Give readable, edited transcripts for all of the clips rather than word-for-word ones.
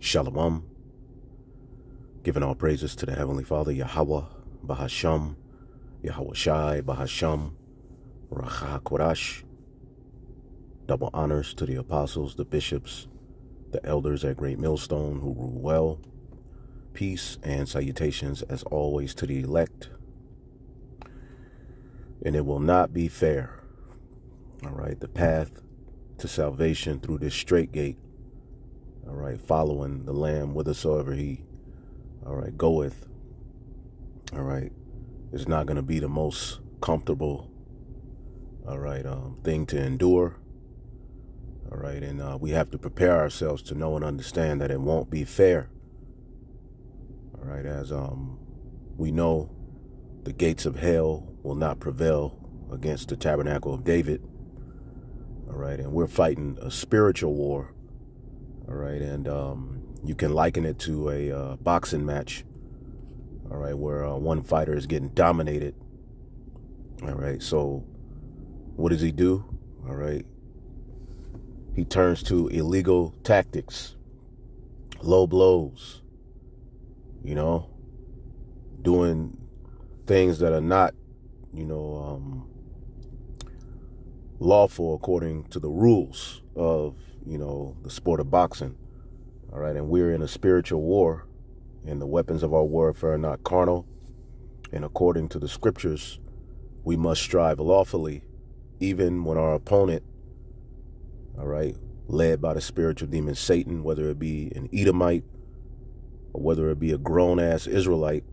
Shalom. Giving all praises to the Heavenly Father, Yahweh, Bahasham, Yahweh Shai, Bahasham, Racha Kodash. Double honors to the apostles, the bishops, the elders at Great Millstone who rule well. Peace and salutations as always to the elect. And it will not be fair. All right, the path to salvation through this straight gate. All right, following the Lamb whithersoever he, all right, goeth. All right, it's not going to be the most comfortable, all right, thing to endure. All right, and we have to prepare ourselves to know and understand that it won't be fair. All right, as we know, the gates of hell will not prevail against the tabernacle of David. All right, and we're fighting a spiritual war. All right, and you can liken it to a boxing match. All right, where one fighter is getting dominated. All right, so what does he do? All right, he turns to illegal tactics, low blows, you know, doing things that are not, lawful according to the rules of, the sport of boxing. All right, and we're in a spiritual war, and the weapons of our warfare are not carnal. And according to the scriptures, we must strive lawfully, even when our opponent, all right, led by the spiritual demon Satan, whether it be an Edomite or whether it be a grown-ass Israelite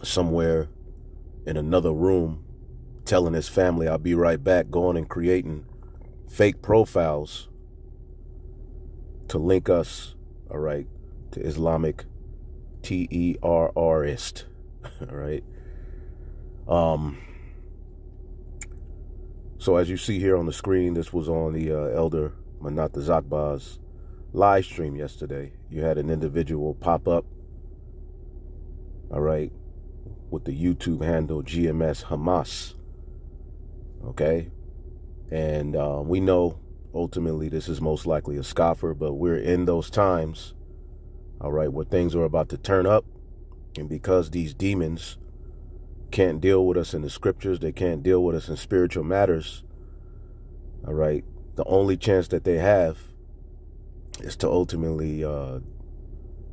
somewhere in another room telling his family, I'll be right back, going and creating fake profiles to link us, all right, to Islamic terrorist, all right. So as you see here on the screen, this was on the Elder Manat Zakba's live stream yesterday. You had an individual pop up, all right, with the YouTube handle GMS Hamas, okay? And we know ultimately this is most likely a scoffer, but we're in those times, all right, where things are about to turn up. And because these demons can't deal with us in the scriptures, they can't deal with us in spiritual matters, all right, the only chance that they have is to ultimately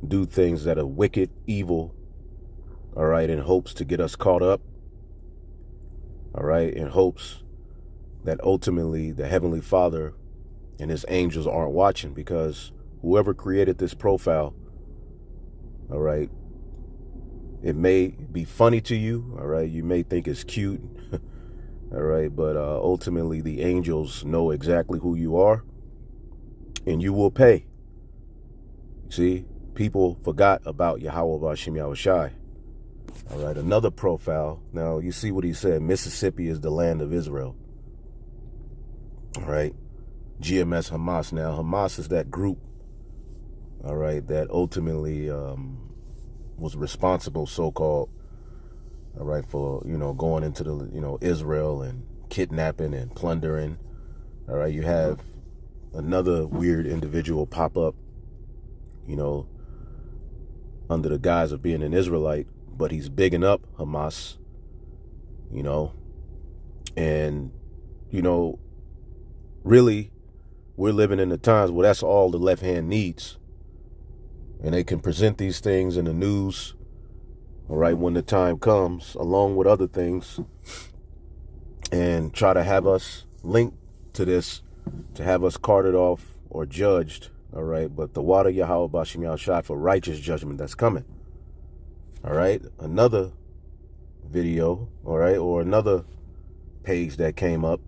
do things that are wicked, evil, all right, in hopes to get us caught up, all right, in hopes that ultimately the Heavenly Father and his angels aren't watching, because whoever created this profile, all right, it may be funny to you, all right, you may think it's cute, all right, but ultimately the angels know exactly who you are, and you will pay. See, people forgot about Yahweh Bashim Yahweh Shai. All right, another profile. Now, you see what he said, Mississippi is the land of Israel. All right, GMS Hamas. Now, Hamas is that group, all right, that ultimately was responsible, so-called, all right, for, going into the, Israel and kidnapping and plundering. All right, you have another weird individual pop up, under the guise of being an Israelite, but he's bigging up Hamas, and, really, we're living in the times where that's all the left hand needs. And they can present these things in the news, all right, when the time comes, along with other things, and try to have us linked to this, to have us carted off or judged, all right, but the water Yahweh Bashim Yahweh Shai for righteous judgment that's coming, all right. Another video, all right, or another page that came up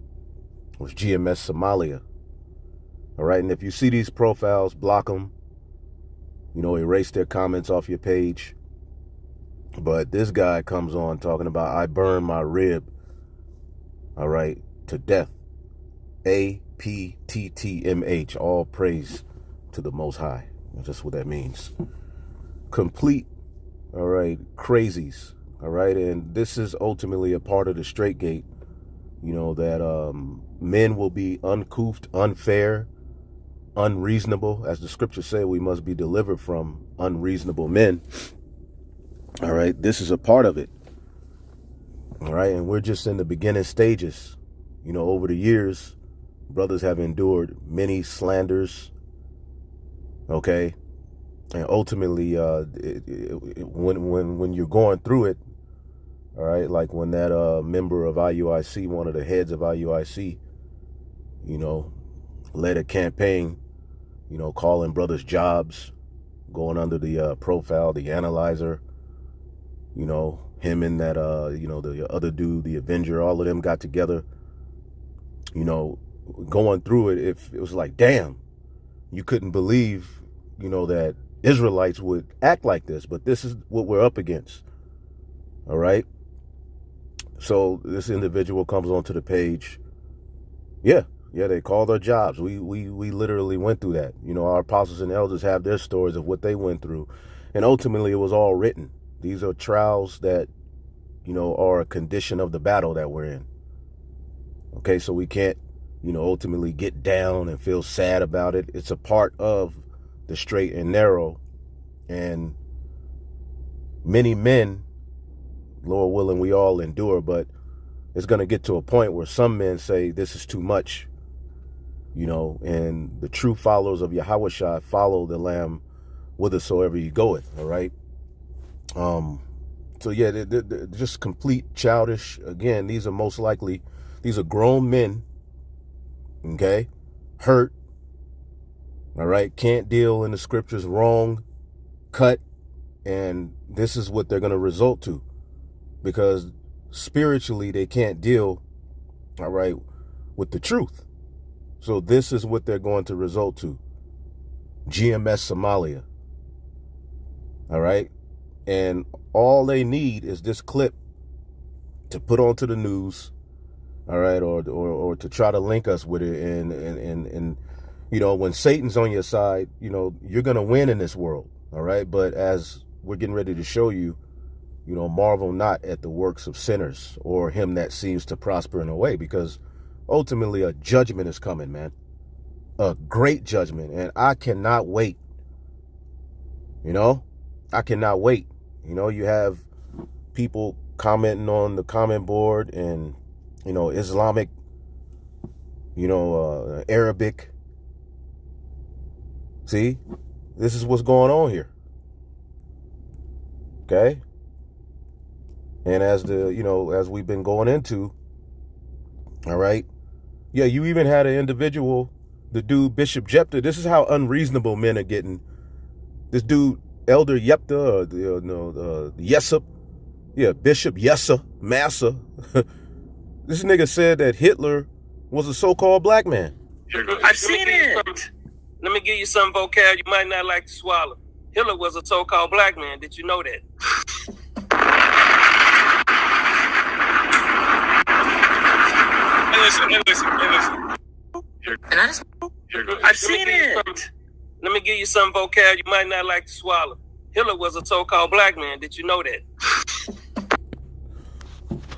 was GMS Somalia, all right, and if you see these profiles, block them, erase their comments off your page. But this guy comes on talking about, I burned my rib, all right, to death. APTTMH, all praise to the Most High. That's just what that means. Complete, all right, crazies, all right, and this is ultimately a part of the straight gate, that men will be uncouthed, unfair, unreasonable. As the scriptures say, we must be delivered from unreasonable men. All right, this is a part of it. All right, and we're just in the beginning stages. You know, over the years, brothers have endured many slanders. Okay, and ultimately, when you're going through it, all right, like when that member of IUIC, one of the heads of IUIC, you know, led a campaign, you know, calling brothers jobs, going under the profile, the analyzer, you know, him and that, you know, the other dude, the Avenger, all of them got together, you know, going through it. It was like, damn, you couldn't believe, you know, that Israelites would act like this, but this is what we're up against. All right. So this individual comes onto the page. Yeah, they called our jobs. We literally went through that. You know, our apostles and elders have their stories of what they went through. And ultimately, it was all written. These are trials that, you know, are a condition of the battle that we're in. Okay, so we can't, you know, ultimately get down and feel sad about it. It's a part of the straight and narrow. And many men, Lord willing, we all endure, but it's going to get to a point where some men say this is too much, you know, and the true followers of Yahushua follow the Lamb whithersoever he goeth, all right? So yeah, they're just complete childish. Again, these are grown men, okay, hurt, all right, can't deal in the scriptures, wrong, cut, and this is what they're going to result to, because spiritually they can't deal, all right, with the truth. So this is what they're going to result to. GMS Somalia. All right. And all they need is this clip to put onto the news. All right. Or to try to link us with it. And you know, when Satan's on your side, you know, you're going to win in this world. All right. But as we're getting ready to show you, you know, marvel not at the works of sinners or him that seems to prosper in a way, because ultimately a judgment is coming, man. A great judgment. And I cannot wait. You know, I cannot wait. You know, you have people commenting on the comment board and, you know, Islamic, you know, Arabic. See, this is what's going on here. Okay. And as as we've been going into, all right. Yeah, you even had an individual, the dude, Bishop Jephthah. This is how unreasonable men are getting. This dude, Elder Jephthah, Yessup. Yeah, Bishop Yessa, Massa. This nigga said that Hitler was a so-called black man. I've seen it. Let me give you some vocab you might not like to swallow. Hitler was a so-called black man. Did you know that? Hey, listen. I've seen it. Let me give you some vocab you might not like to swallow. Hitler was a so-called black man. Did you know that?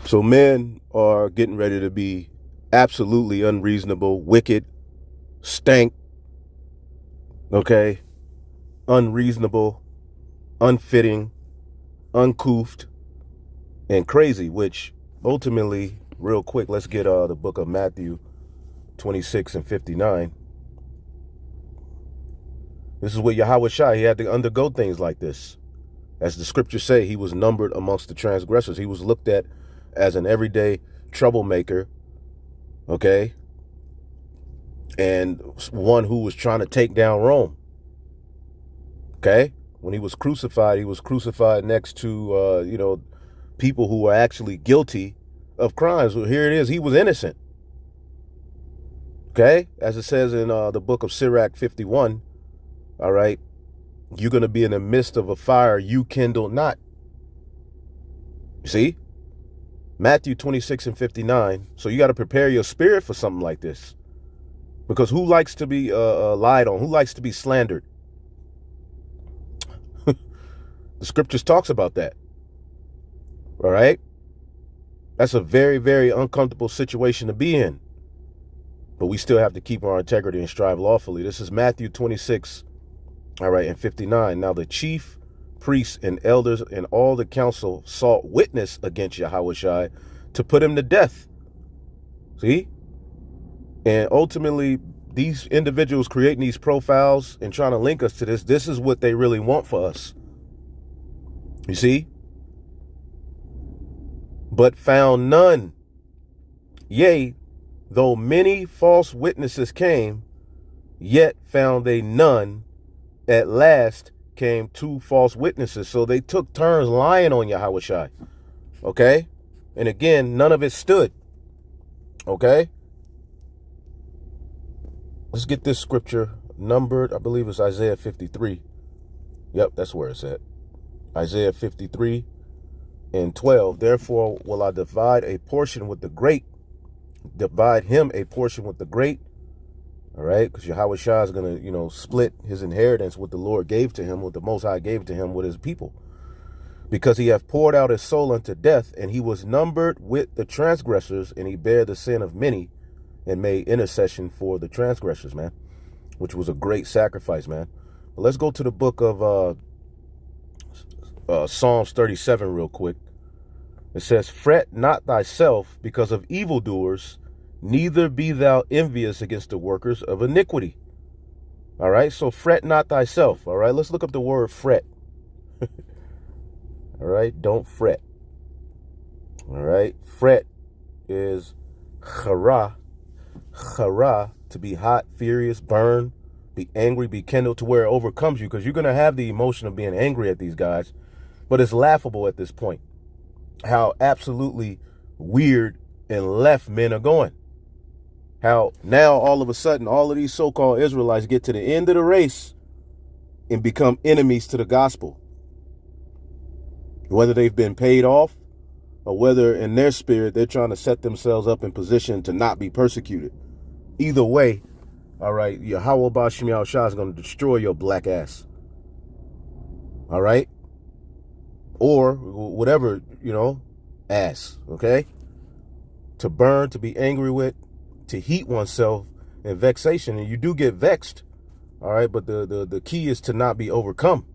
So men are getting ready to be absolutely unreasonable, wicked, stank, okay, unreasonable, unfitting, uncouthed, and crazy, which ultimately, real quick, let's get the book of Matthew 26 and 59. This is where Yahushua, he had to undergo things like this. As the scriptures say, he was numbered amongst the transgressors. He was looked at as an everyday troublemaker, okay, and one who was trying to take down Rome, okay? When he was crucified next to, people who were actually guilty of crimes. Well, here it is. He was innocent, okay? As it says in the book of Sirach 51, all right, you're going to be in the midst of a fire you kindle not. You see? Matthew 26 and 59. So you got to prepare your spirit for something like this. Because who likes to be lied on? Who likes to be slandered? The scriptures talks about that. All right? That's a very, very uncomfortable situation to be in. but we still have to keep our integrity and strive lawfully. This is Matthew 26, all right, and 59. Now the chief priests and elders and all the council sought witness against Yahushua to put him to death. See? And ultimately, these individuals creating these profiles and trying to link us to this is what they really want for us. You see? But found none. Yea, though many false witnesses came, yet found they none. At last came 2 false witnesses. So they took turns lying on Yahushua. Okay? And again, none of it stood. Okay? Let's get this scripture numbered. I believe it's Isaiah 53. Yep, that's where it's at. Isaiah 53 and 12. Therefore will I divide a portion with the great. Divide him a portion with the great. All right, because Yahushua is going to, split his inheritance, what the Lord gave to him, what the Most High gave to him with his people. Because he hath poured out his soul unto death, and he was numbered with the transgressors, and he bare the sin of many, and made intercession for the transgressors, man, which was a great sacrifice, man. But let's go to the book of Psalms 37 real quick. It says, fret not thyself because of evildoers, neither be thou envious against the workers of iniquity. All right, so fret not thyself. All right, let's look up the word fret. All right, don't fret. All right, fret is chara, to be hot, furious, burn, be angry, be kindled, to where it overcomes you, because you're going to have the emotion of being angry at these guys. But it's laughable at this point how absolutely weird and left men are going. How now all of a sudden all of these so-called Israelites get to the end of the race and become enemies to the gospel. Whether they've been paid off or whether in their spirit they're trying to set themselves up in position to not be persecuted. Either way, all right, Yahweh Bashim Yahushua is going to destroy your black ass. All right? Or whatever, ass, okay? To burn, to be angry with, to heat oneself in vexation. And you do get vexed, all right? But the key is to not be overcome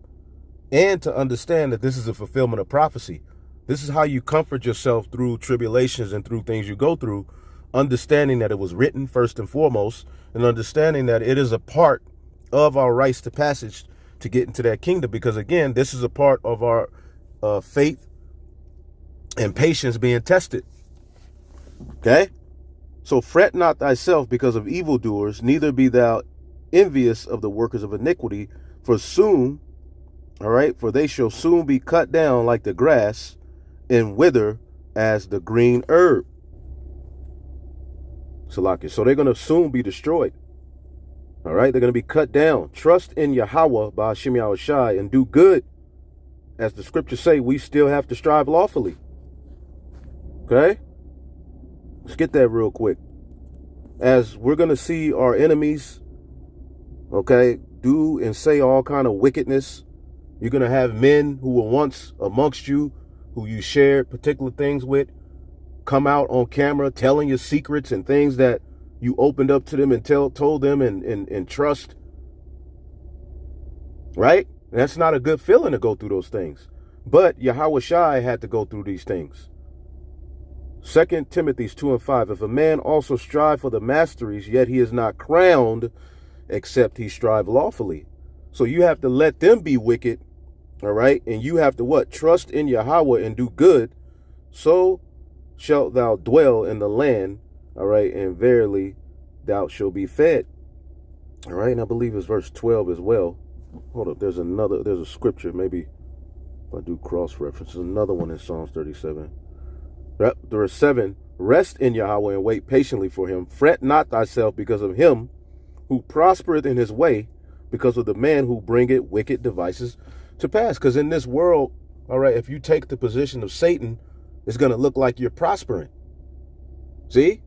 and to understand that this is a fulfillment of prophecy. This is how you comfort yourself through tribulations and through things you go through, understanding that it was written first and foremost, and understanding that it is a part of our rites to passage to get into that kingdom. Because again, this is a part of our faith and patience being tested. Okay? So fret not thyself because of evildoers, neither be thou envious of the workers of iniquity, for soon, all right, for they shall soon be cut down like the grass and wither as the green herb. Salaki. So they're going to soon be destroyed. All right, they're going to be cut down. Trust in Yahweh, Ba'ashim Yahushai, and do good. As the scriptures say, we still have to strive lawfully. Okay? Let's get that real quick. As we're going to see our enemies, okay, do and say all kind of wickedness. You're going to have men who were once amongst you, who you shared particular things with, come out on camera telling your secrets and things that you opened up to them and told them and trust. Right? That's not a good feeling to go through those things. But Yahushua had to go through these things. 2 Timothy 2 and 5. If a man also strive for the masteries, yet he is not crowned, except he strive lawfully. So you have to let them be wicked. All right. And you have to what? Trust in Yahweh and do good. So shalt thou dwell in the land. All right. And verily thou shalt be fed. All right. And I believe it's verse 12 as well. Hold up. There's a scripture. Maybe if I do cross reference, there's another one in Psalms 37. There are 7. Rest in Yahweh and wait patiently for him. Fret not thyself because of him who prospereth in his way, because of the man who bringeth wicked devices to pass. Because in this world, all right, if you take the position of Satan, it's going to look like you're prospering. See?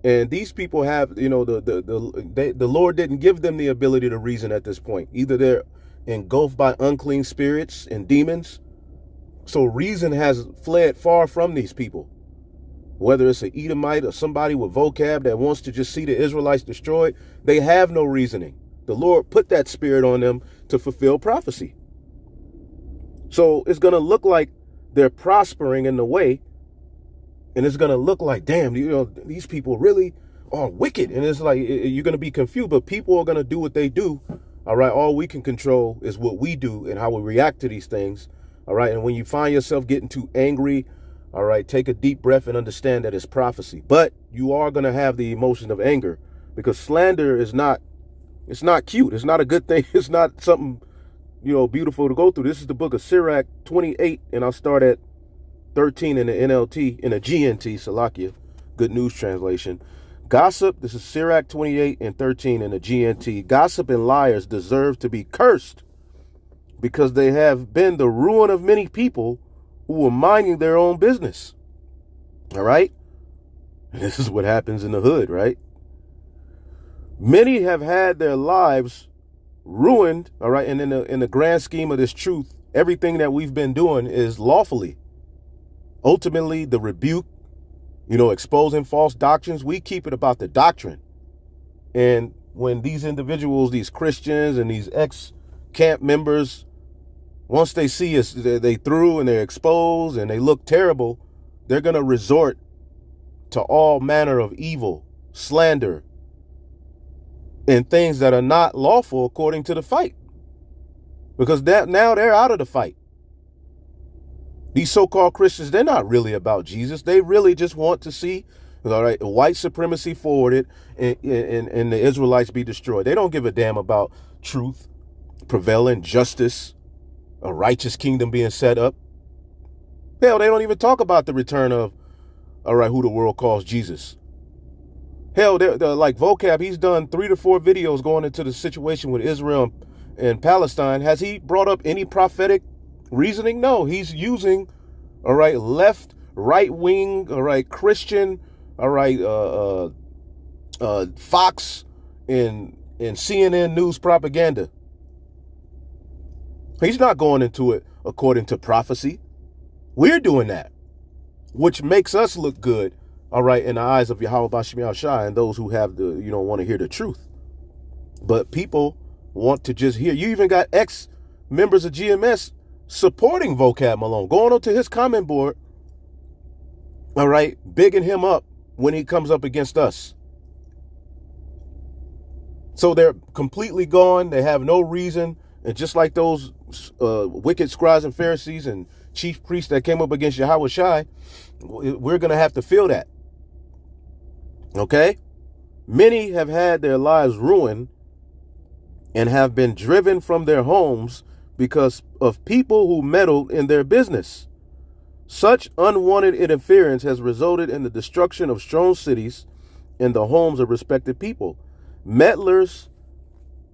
And these people have, the Lord didn't give them the ability to reason at this point. Either they're engulfed by unclean spirits and demons. So reason has fled far from these people. whether it's an Edomite or somebody with vocab that wants to just see the Israelites destroyed, they have no reasoning. The Lord put that spirit on them to fulfill prophecy. So it's going to look like they're prospering in the way, and it's going to look like, damn, these people really are wicked. And it's like, you're going to be confused, but people are going to do what they do. All right. All we can control is what we do and how we react to these things. All right. And when you find yourself getting too angry, all right, take a deep breath and understand that it's prophecy. But you are going to have the emotion of anger, because slander is not, it's not cute. It's not a good thing. It's not something, beautiful to go through. This is the book of Sirach 28, and I'll start at 13 in the NLT, in the GNT, Salakia, Good News Translation. Gossip, this is Sirach 28 and 13 in the GNT. Gossip and liars deserve to be cursed, because they have been the ruin of many people who were minding their own business. All right? And this is what happens in the hood, right? Many have had their lives ruined, all right? And in the grand scheme of this truth, everything that we've been doing is lawfully. Ultimately, the rebuke, exposing false doctrines, we keep it about the doctrine. And when these individuals, these Christians and these ex-camp members, once they see us, they through and they're exposed and they look terrible, they're going to resort to all manner of evil, slander, and things that are not lawful according to the fight. Because now they're out of the fight. These so-called Christians, they're not really about Jesus. They really just want to see, all right, white supremacy forwarded and the Israelites be destroyed. They don't give a damn about truth prevailing, justice, a righteous kingdom being set up. Hell, they don't even talk about the return of, all right, who the world calls Jesus. Hell, they're like vocab. He's done 3 to 4 videos going into the situation with Israel and Palestine. Has he brought up any prophetic reasoning? No, he's using, all right, left, right wing, all right, Christian, all right, Fox and CNN news propaganda. He's not going into it according to prophecy. We're doing that, which makes us look good, all right, in the eyes of Yahweh Bashim Shai and those who have the, want to hear the truth. But people want to just hear. You even got ex-members of GMS supporting Vocab Malone, going up to his comment board, all right, bigging him up when he comes up against us. So they're completely gone. They have no reason. And just like those wicked scribes and Pharisees and chief priests that came up against Yahweh Shai, we're going to have to feel that. Okay? Many have had their lives ruined and have been driven from their homes because of people who meddled in their business. Such unwanted interference has resulted in the destruction of strong cities and the homes of respected people. Meddlers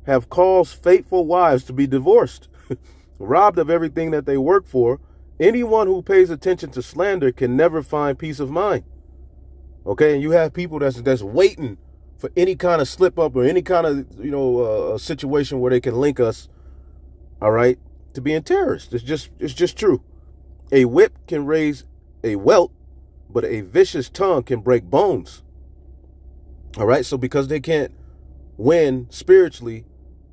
have caused faithful wives to be divorced, robbed of everything that they work for. Anyone who pays attention to slander can never find peace of mind. Okay, and you have people that's waiting for any kind of slip up or any kind of situation where they can link us, all right, to being terrorists. It's just true. A whip can raise a welt, but a vicious tongue can break bones. All right, so because they can't win spiritually,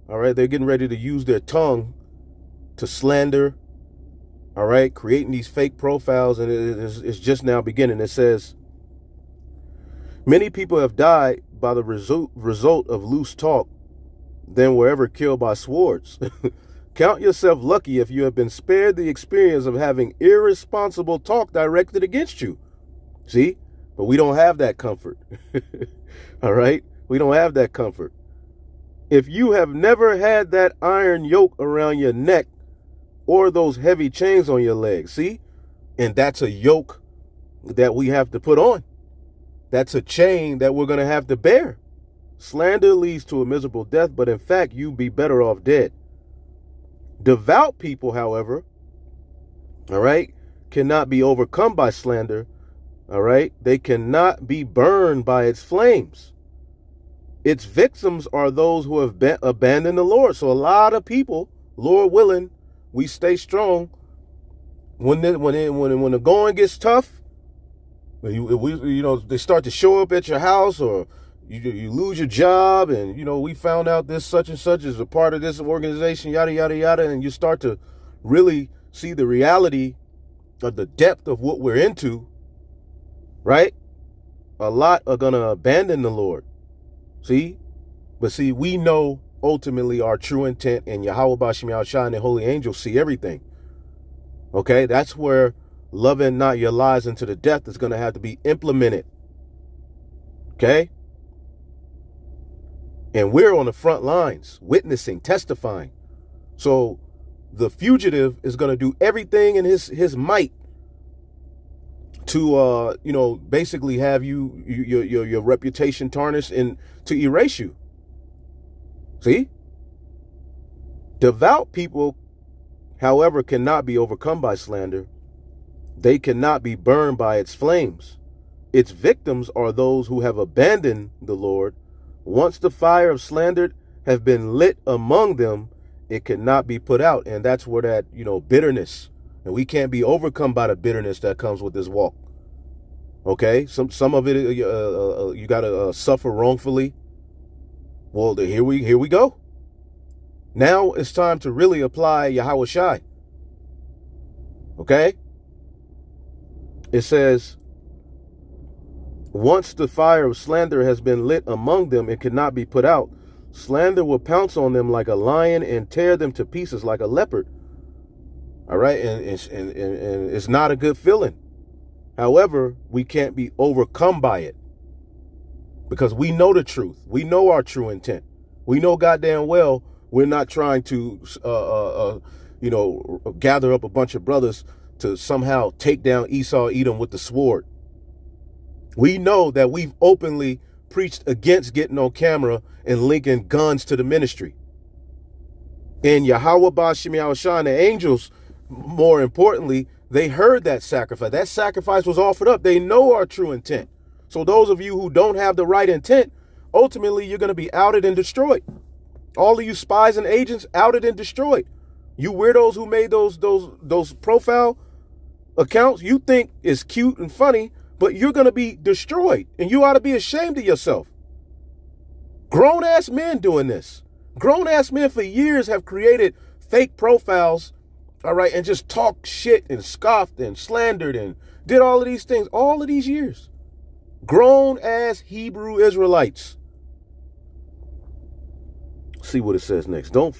all right, they're getting ready to use their tongue to slander, all right, creating these fake profiles, and it's just now beginning. It says, many people have died by the result of loose talk than were ever killed by swords. Count yourself lucky if you have been spared the experience of having irresponsible talk directed against you. See? But we don't have that comfort. All right? We don't have that comfort. If you have never had that iron yoke around your neck or those heavy chains on your legs, see? And that's a yoke that we have to put on. That's a chain that we're going to have to bear. Slander leads to a miserable death, but in fact, you'd be better off dead. Devout people, however, all right, cannot be overcome by slander, all right? They cannot be burned by its flames. Its victims are those who have abandoned the Lord. So a lot of people, Lord willing, we stay strong. When the going gets tough, They start to show up at your house, or you lose your job, and we found out this such and such is a part of this organization, yada yada yada, and you start to really see the reality of the depth of what we're into, right? A lot are gonna abandon the Lord. But we know ultimately our true intent, and Yahweh Bashim Yahushua and the holy angels see everything. Okay, that's where loving not your lies into the death is going to have to be implemented. Okay? And we're on the front lines, witnessing, testifying. So the fugitive is going to do everything in his might to basically have your reputation tarnished and to erase you. See? Devout people, however, cannot be overcome by slander. They cannot be burned by its flames. Its victims are those who have abandoned the Lord. Once the fire of slander have been lit among them, it cannot be put out. And that's where that, bitterness, and we can't be overcome by the bitterness that comes with this walk. Okay? Some of it, you got to suffer wrongfully. Well, here we go. Now it's time to really apply Yahweh Shai. Okay? It says, once the fire of slander has been lit among them, it cannot be put out. Slander will pounce on them like a lion and tear them to pieces like a leopard. All right? And it's not a good feeling. However, we can't be overcome by it because we know the truth. We know our true intent. We know goddamn well we're not trying to, gather up a bunch of brothers to somehow take down Esau, Edom with the sword. We know that we've openly preached against getting on camera and linking guns to the ministry. And Yahweh Bashim Yahushua and the angels, more importantly, they heard that sacrifice. That sacrifice was offered up. They know our true intent. So those of you who don't have the right intent, ultimately you're going to be outed and destroyed. All of you spies and agents, outed and destroyed. You weirdos who made those profile accounts you think is cute and funny, but you're going to be destroyed, and you ought to be ashamed of yourself. Grown-ass men doing this. Grown-ass men for years have created fake profiles, all right, and just talked shit and scoffed and slandered and did all of these things all of these years. Grown-ass Hebrew Israelites. See what it says next. Don't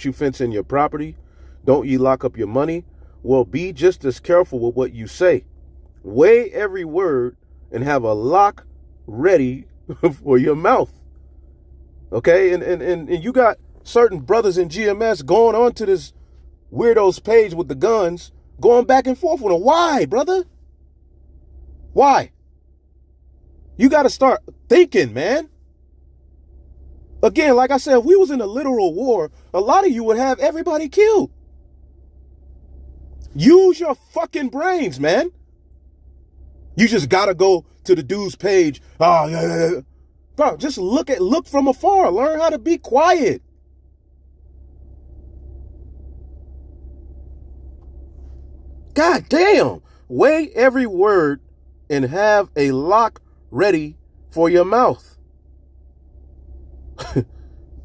you fence in your property? Don't ye lock up your money? Well, be just as careful with what you say. Weigh every word and have a lock ready for your mouth. Okay? And you got certain brothers in GMS going onto this weirdo's page with the guns, going back and forth with them. Why, brother? Why? You got to start thinking, man. Again, like I said, if we was in a literal war, a lot of you would have everybody killed. Use your fucking brains, man. You just gotta go to the dude's page. Oh, yeah. Bro, just look from afar. Learn how to be quiet. God damn. Weigh every word and have a lock ready for your mouth.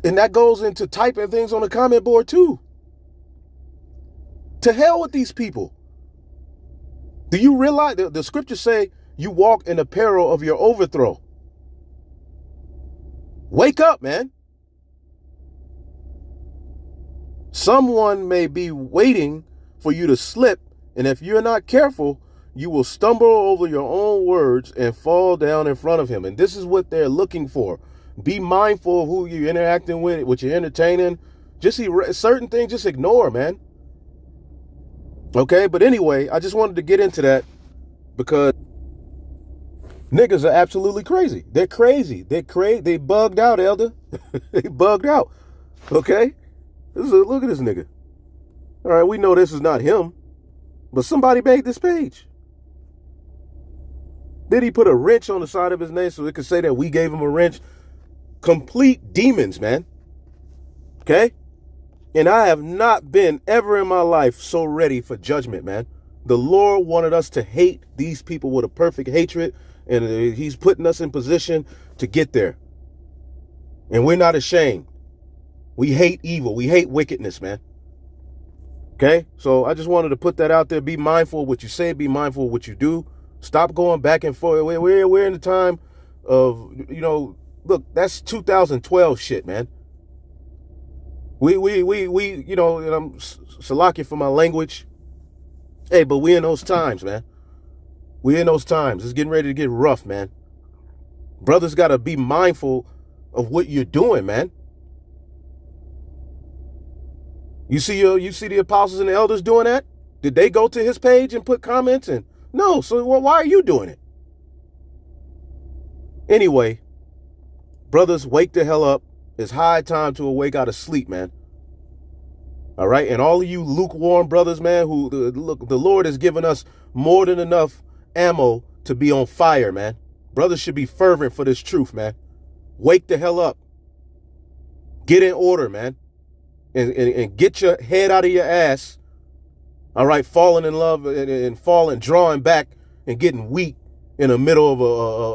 And that goes into typing things on the comment board too. To hell with these people. Do you realize the scriptures say you walk in the peril of your overthrow? Wake up, man. Someone may be waiting for you to slip, and if you're not careful, you will stumble over your own words and fall down in front of him. And this is what they're looking for. Be mindful of who you're interacting with, what you're entertaining. Just certain things, just ignore, man. Okay, but anyway, I just wanted to get into that because niggas are absolutely crazy. They're crazy. They bugged out, elder. They bugged out. Okay? Look at this nigga. All right, we know this is not him, but somebody made this page. Did he put a wrench on the side of his name so it could say that we gave him a wrench? Complete demons, man. Okay? And I have not been ever in my life so ready for judgment, man. The Lord wanted us to hate these people with a perfect hatred, and he's putting us in position to get there. And we're not ashamed. We hate evil. We hate wickedness, man. Okay? So I just wanted to put that out there. Be mindful of what you say. Be mindful of what you do. Stop going back and forth. We're in the time of, look, that's 2012 shit, man. We and I'm salaki for my language. Hey, but we in those times, man. We in those times. It's getting ready to get rough, man. Brothers got to be mindful of what you're doing, man. You see the apostles and the elders doing that? Did they go to his page and put comments in? No. So why are you doing it? Anyway, brothers, wake the hell up. It's high time to awake out of sleep, man. All right? And all of you lukewarm brothers, man, look, the Lord has given us more than enough ammo to be on fire, man. Brothers should be fervent for this truth, man. Wake the hell up. Get in order, man. And get your head out of your ass. All right, falling in love and falling, drawing back and getting weak in the middle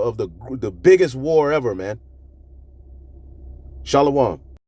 of the biggest war ever, man. Shalom.